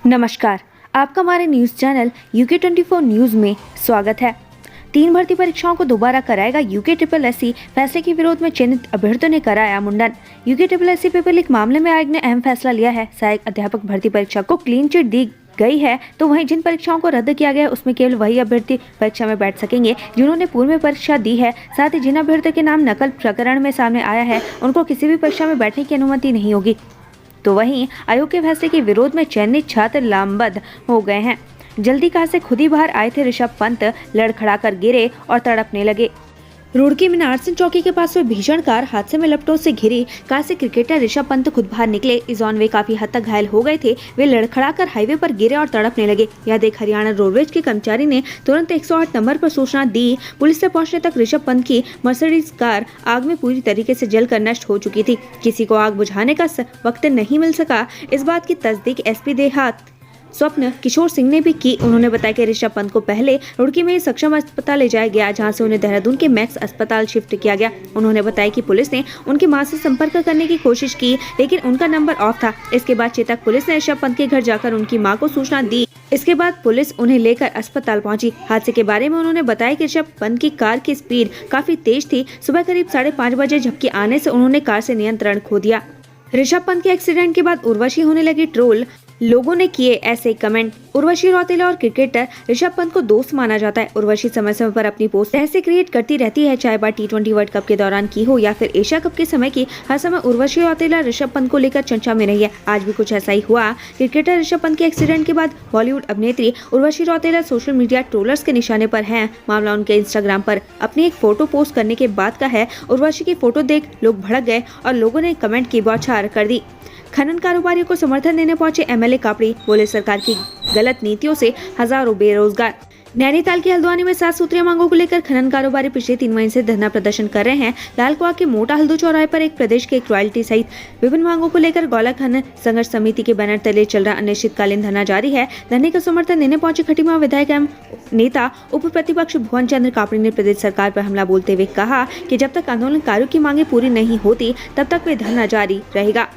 नमस्कार, आपका हमारे न्यूज़ चैनल UK24 न्यूज़ में स्वागत है। 3 भर्ती परीक्षाओं को दोबारा कराएगा UKSSC, फैसले के विरोध में चयनित अभ्यर्थियों ने कराया मुंडन। UKSSC पेपर लीक मामले में आयोग ने अहम फैसला लिया है। सहायक अध्यापक भर्ती परीक्षा को क्लीन चिट दी गई है, तो वहीं जिन परीक्षाओं को रद्द किया गया है उसमें केवल वही अभ्यर्थी परीक्षा में बैठ सकेंगे जिन्होंने पूर्व में परीक्षा दी है। साथ ही जिन अभ्यर्थियों के नाम नकल प्रकरण में सामने आया है उनको किसी भी परीक्षा में बैठने की अनुमति नहीं होगी। तो वहीं आयोग के फैसले के विरोध में चयनित छात्र लामबंद हो गए हैं। जल्दी कार से खुद ही बाहर आए थे ऋषभ पंत, लड़खड़ाकर गिरे और तड़पने लगे। रुड़की में नारसिंह चौकी के पास हुए भीषण कार हादसे में लपटों से घिरी कार से क्रिकेटर ऋषभ पंत खुद बाहर निकले। इस दौरान वे काफी हद तक घायल हो गए थे। वे लड़खड़ाकर हाईवे पर गिरे और तड़पने लगे। यह देख हरियाणा रोडवेज के कर्मचारी ने तुरंत 108 नंबर पर सूचना दी। पुलिस से पहुंचने तक ऋषभ पंत की मर्सिडीज कार आग में पूरी तरीके से जलकर नष्ट हो चुकी थी। किसी को आग बुझाने का वक्त नहीं मिल सका। इस बात की तस्दीक एसपी देहात स्वप्न किशोर सिंह ने भी की। उन्होंने बताया कि ऋषभ पंत को पहले रुड़की में सक्षम अस्पताल ले जाया गया, जहां से उन्हें देहरादून के मैक्स अस्पताल शिफ्ट किया गया। उन्होंने बताया कि पुलिस ने उनकी मां से संपर्क करने की कोशिश की, लेकिन उनका नंबर ऑफ था। इसके बाद चेतक पुलिस ने ऋषभ पंत के घर जाकर उनकी मां को सूचना दी। इसके बाद पुलिस उन्हें लेकर अस्पताल पहुंची। हादसे के बारे में उन्होंने बताया कि ऋषभ पंत की कार की स्पीड काफी तेज थी। सुबह करीब 5:30 बजे झपकी आने से उन्होंने कार से नियंत्रण खो दिया। ऋषभ पंत के एक्सीडेंट के बाद उर्वशी होने लगी ट्रोल। लोगों ने किए ऐसे कमेंट। उर्वशी रौतेला और क्रिकेटर ऋषभ पंत को दोस्त माना जाता है। उर्वशी समय समय पर अपनी पोस्ट ऐसे क्रिएट करती रहती है, चाहे बात T20 वर्ल्ड कप के दौरान की हो या फिर एशिया कप के समय की। हर समय उर्वशी रौतेला ऋषभ पंत को लेकर चर्चा में रही है। आज भी कुछ ऐसा ही हुआ। क्रिकेटर ऋषभ पंत के एक्सीडेंट के बाद बॉलीवुड अभिनेत्री Urvashi Rautela social media trollers के निशाने पर है। मामला उनके इंस्टाग्राम पर अपनी एक फोटो पोस्ट करने के बाद का है। उर्वशी की फोटो देख लोग भड़क गए और लोगों ने कमेंट की बौछार कर दी। खनन कारोबारियों को समर्थन देने पहुंचे MLA कापड़ी। बोले सरकार की गलत नीतियों से हजारों बेरोजगार। नैनीताल के हल्द्वानी में 7 सूत्रीय मांगों को लेकर खनन कारोबारी पिछले 3 महीने से धरना प्रदर्शन कर रहे हैं। लालकुआ के मोटा हल्दू चौराहे पर एक प्रदेश के रॉयल्टी सहित विभिन्न मांगों को लेकर गौला खनन संघर्ष समिति के बैनर तले चल रहा अनिश्चितकालीन धरना जारी है। धरने का समर्थन देने पहुंचे खटीमा विधायक एवं नेता उप प्रतिपक्ष भुवन चंद्र कापड़ी ने प्रदेश सरकार पर हमला बोलते हुए कहा कि जब तक आंदोलनकारियों की मांगे पूरी नहीं होती तब तक वे धरना जारी रहेगा।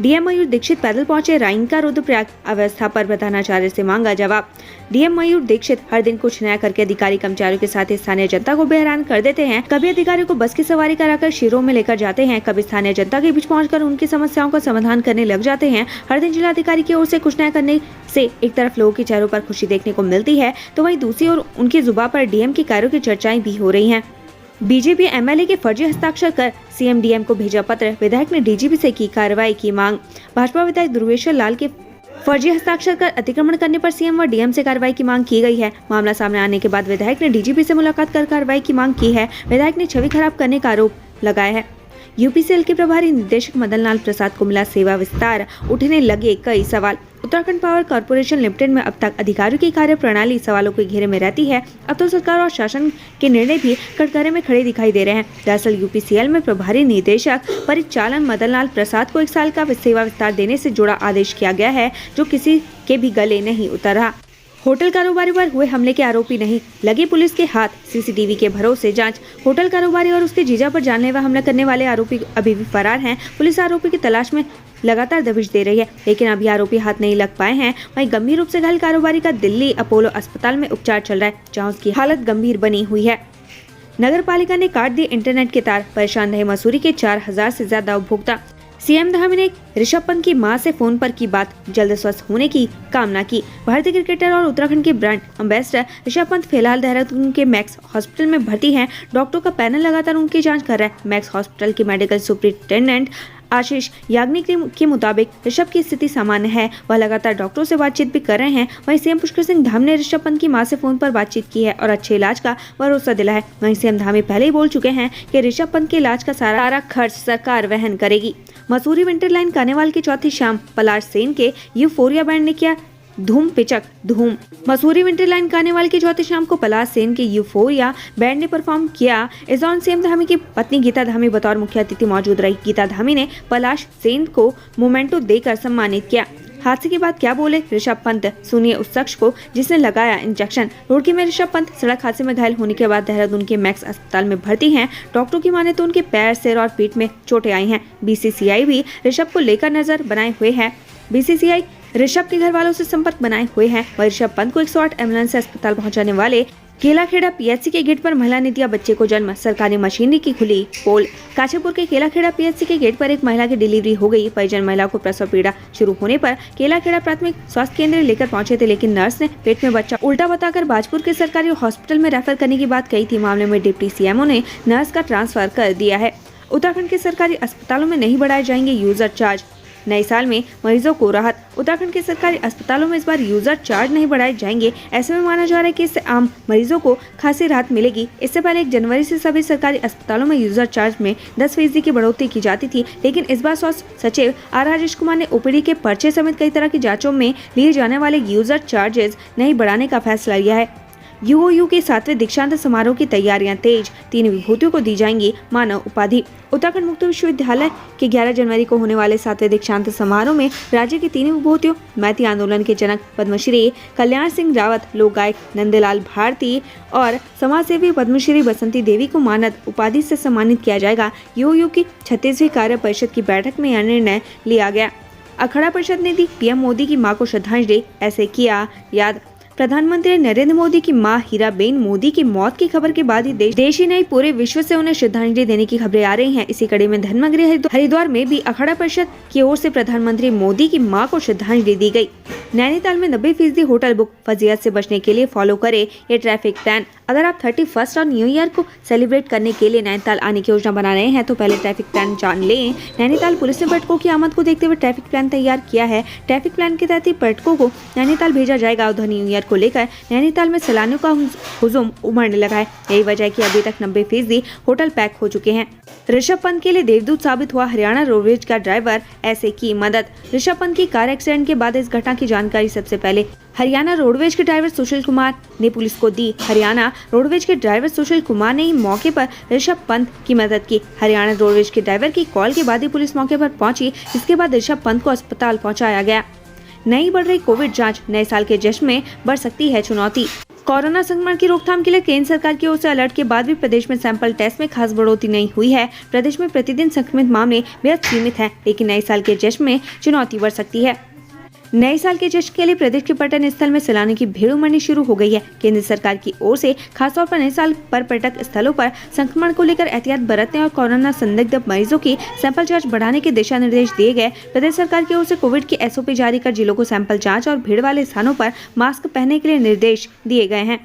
DM मयूर दीक्षित पैदल पहुंचे राइंका रुद्रप्रयाग। अव्यवस्था पर प्रधानाचार्य से मांगा जवाब। DM मयूर दीक्षित हर दिन कुछ नया करके अधिकारी कर्मचारियों के साथ ही स्थानीय जनता को बेहरान कर देते हैं। कभी अधिकारियों को बस की सवारी कराकर शिविरों में लेकर जाते हैं, कभी स्थानीय जनता के बीच पहुंचकर उनकी समस्याओं का समाधान करने लग जाते हैं। हर दिन जिलाधिकारी की ओर से कुछ नया करने से एक तरफ लोगों के चेहरों पर खुशी देखने को मिलती है, तो वहीं दूसरी ओर उनकी जुबान पर DM के कार्यों की चर्चाएं भी हो रही हैं। बीजेपी MLA के फर्जी हस्ताक्षर कर CM DM को भेजा पत्र। विधायक ने DGP से की कार्रवाई की मांग। भाजपा विधायक ध्रुवेश्वर लाल के फर्जी हस्ताक्षर कर अतिक्रमण करने पर CM व DM से कार्रवाई की मांग की गई है। मामला सामने आने के बाद विधायक ने DGP से मुलाकात कर कार्रवाई की मांग की है। विधायक ने छवि खराब करने का आरोप लगाया है। UPCL के प्रभारी निदेशक मदन लाल प्रसाद को मिला सेवा विस्तार। उठने लगे कई सवाल। उत्तराखंड पावर कॉर्पोरेशन लिमिटेड में अब तक अधिकारियों की कार्य प्रणाली सवालों के घेरे में रहती है। अब तो सरकार और शासन के निर्णय भी कटघरे में खड़े दिखाई दे रहे हैं। दरअसल UPCL में प्रभारी निदेशक परिचालन मदन लाल प्रसाद को 1 साल का सेवा विस्तार देने से जुड़ा आदेश किया गया है, जो किसी के भी गले नहीं उतर रहा। होटल कारोबारी पर हुए हमले के आरोपी नहीं लगे पुलिस के हाथ। CCTV के भरोसे जांच। होटल कारोबारी और उसके जीजा पर जानलेवा हमला करने वाले आरोपी अभी भी फरार हैं। पुलिस आरोपी की तलाश में लगातार दबिश दे रही है, लेकिन अभी आरोपी हाथ नहीं लग पाए हैं। वहीं गंभीर रूप से घायल कारोबारी का दिल्ली अपोलो अस्पताल में उपचार चल रहा है, जहाँ उसकी हालत गंभीर बनी हुई है। नगर पालिका ने काट दिए इंटरनेट के तार। परेशान रहे मसूरी के 4000 से ज्यादा उपभोक्ता। CM धामी ने ऋषभ पंत की मां से फोन पर की बात, जल्द स्वस्थ होने की कामना की। भारतीय क्रिकेटर और उत्तराखंड के ब्रांड एम्बेसडर ऋषभ पंत फिलहाल देहरादून के मैक्स हॉस्पिटल में भर्ती हैं। डॉक्टरों का पैनल लगातार उनकी जांच कर रहा है। मैक्स हॉस्पिटल के मेडिकल सुपरिटेंडेंट आशीष याग्निक के मुताबिक ऋषभ की स्थिति सामान्य है। वह लगातार डॉक्टरों से बातचीत भी कर रहे हैं। वहीं CM पुष्कर सिंह धामी ने ऋषभ पंत की मां से फोन पर बातचीत की है और अच्छे इलाज का भरोसा दिला है। वहीं CM धामी पहले ही बोल चुके हैं कि ऋषभ पंत के इलाज का सारा खर्च सरकार वहन करेगी। मसूरी विंटरलाइन कार्निवाल की चौथी शाम पलाश सेन के यूफोरिया बैंड ने किया धूम पिचक धूम। मसूरी विंटरलाइन कार्निवाल की चौथी शाम को पलाश सेन के यूफोरिया बैंड ने परफॉर्म किया। इस दौरान CM धामी की पत्नी गीता धामी बतौर मुख्य अतिथि मौजूद रही। गीता धामी ने पलाश सेन को मोमेंटो देकर सम्मानित किया। हादसे के बाद क्या बोले ऋषभ पंत, सुनिए उस शख्स को जिसने लगाया इंजेक्शन। रुड़की में ऋषभ पंत सड़क हादसे में घायल होने के बाद देहरादून के मैक्स अस्पताल में भर्ती हैं। डॉक्टरों की माने तो उनके पैर, सिर और पीठ में चोटें आई हैं। BCCI भी ऋषभ को लेकर नजर बनाए हुए है। BCCI ऋषभ के घर वालों से संपर्क बनाए हुए हैं। वह ऋषभ पंत को 108 एम्बुलेंस से अस्पताल पहुंचाने वाले केलाखेड़ा पीएचसी के गेट पर महिला ने दिया बच्चे को जन्म। सरकारी मशीनरी की खुली पोल। काशीपुर के केलाखेड़ा पीएचसी के गेट पर एक महिला की डिलीवरी हो गई। परिजन महिला को प्रसव पीड़ा शुरू होने पर केलाखेड़ा प्राथमिक स्वास्थ्य केंद्र लेकर पहुंचे थे, लेकिन नर्स ने पेट में बच्चा उल्टा बताकर बाजपुर के सरकारी हॉस्पिटल में रेफर करने की बात कही थी। मामले में डिप्टी सीएमओ ने नर्स का ट्रांसफर कर दिया है। उत्तराखंड के सरकारी अस्पतालों में नहीं बढ़ाए जाएंगे यूजर चार्ज। नए साल में मरीजों को राहत। उत्तराखंड के सरकारी अस्पतालोों में इस बार यूजर चार्ज नहीं बढ़ाए जाएंगे। ऐसे में माना जा रहा है कि इससे आम मरीजों को खासी राहत मिलेगी। इससे पहले 1 जनवरी से सभी सरकारी अस्पतालों में यूजर चार्ज में 10% की बढ़ोतरी की जाती थी, लेकिन इस बार स्वास्थ्य सचिव आर राजेश कुमार ने ओपीडी के पर्चे समेत कई तरह की जाँचों में लिए जाने वाले यूजर चार्जेस नहीं बढ़ाने का फैसला लिया है। यूओयू के 7वें दीक्षांत समारोह की तैयारियां तेज। 3 विभूतियों को दी जाएंगी मानव उपाधि। उत्तराखंड मुक्त विश्वविद्यालय के 11 जनवरी को होने वाले 7वें दीक्षांत समारोह में राज्य की 3 विभूतियों मैती आंदोलन के जनक पद्मश्री कल्याण सिंह रावत, लोक गायक नंदलाल भारती और समाजसेवी पद्मश्री बसंती देवी को मानद उपाधि से सम्मानित किया जाएगा। यूओयू की 36वीं कार्य परिषद की बैठक में यह निर्णय लिया गया। अखाड़ा परिषद ने दी पीएम मोदी की मां को श्रद्धांजलि। ऐसे किया याद प्रधानमंत्री नरेंद्र मोदी की मां हीराबेन मोदी की मौत की खबर के बाद ही देश ही नहीं पूरे विश्व से उन्हें श्रद्धांजलि देने की खबरें आ रही हैं। इसी कड़ी में धर्मनगरी हरिद्वार में भी अखाड़ा परिषद की ओर से प्रधानमंत्री मोदी की मां को श्रद्धांजलि दी गई। नैनीताल में 90% होटल बुक। फजीहत से बचने के लिए फॉलो करें ये ट्रैफिक प्लान। अगर आप 31 और न्यू ईयर को सेलिब्रेट करने के लिए नैनीताल आने की योजना बना रहे हैं तो पहले ट्रैफिक प्लान जान लें। नैनीताल पुलिस ने पर्यटकों की आमद को देखते हुए ट्रैफिक प्लान तैयार किया है। ट्रैफिक प्लान के तहत पर्यटकों को नैनीताल भेजा जाएगा। उधर न्यू ईयर को लेकर नैनीताल में सैलानियों का हुजूम उमड़ने लगा है। यही वजह है कि अभी तक 90% होटल पैक हो चुके हैं। ऋषभ पंत के लिए देवदूत साबित हुआ हरियाणा रोडवेज का ड्राइवर, ऐसे की मदद। ऋषभ पंत की कार एक्सीडेंट के बाद इस घटना की जानकारी सबसे पहले हरियाणा रोडवेज के ड्राइवर सुशील कुमार ने पुलिस को दी। हरियाणा रोडवेज के ड्राइवर सुशील कुमार ने ही मौके पर ऋषभ पंत की मदद की। हरियाणा रोडवेज के ड्राइवर की कॉल के बाद ही पुलिस मौके पर पहुंची। इसके बाद ऋषभ पंत को अस्पताल पहुंचाया गया। नहीं बढ़ रही कोविड जांच। नए साल के जश्न में बढ़ सकती है चुनौती। कोरोना संक्रमण की रोकथाम के लिए केंद्र सरकार की ओर से अलर्ट के बाद भी प्रदेश में सैंपल टेस्ट में खास बढ़ोतरी नहीं हुई है। प्रदेश में प्रतिदिन संक्रमित मामले बेहद सीमित हैं, लेकिन नए साल के जश्न में चुनौती बढ़ सकती है। नए साल के जश्न के लिए प्रदेश के पर्यटन स्थल में सैलानियों की भीड़ उमड़नी शुरू हो गई है। केंद्र सरकार की ओर से खासतौर पर नए साल पर पर्यटक स्थलों पर संक्रमण को लेकर एहतियात बरतने और कोरोना संदिग्ध मरीजों की सैंपल जांच बढ़ाने के दिशा निर्देश दिए गए। प्रदेश सरकार की ओर से कोविड की SOP जारी कर जिलों को सैंपल जाँच और भीड़ वाले स्थानों पर मास्क पहनने के लिए निर्देश दिए गए हैं।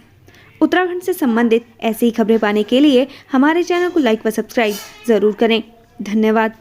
उत्तराखंड से संबंधित ऐसी खबरें पाने के लिए हमारे चैनल को लाइक व सब्सक्राइब जरूर करें। धन्यवाद।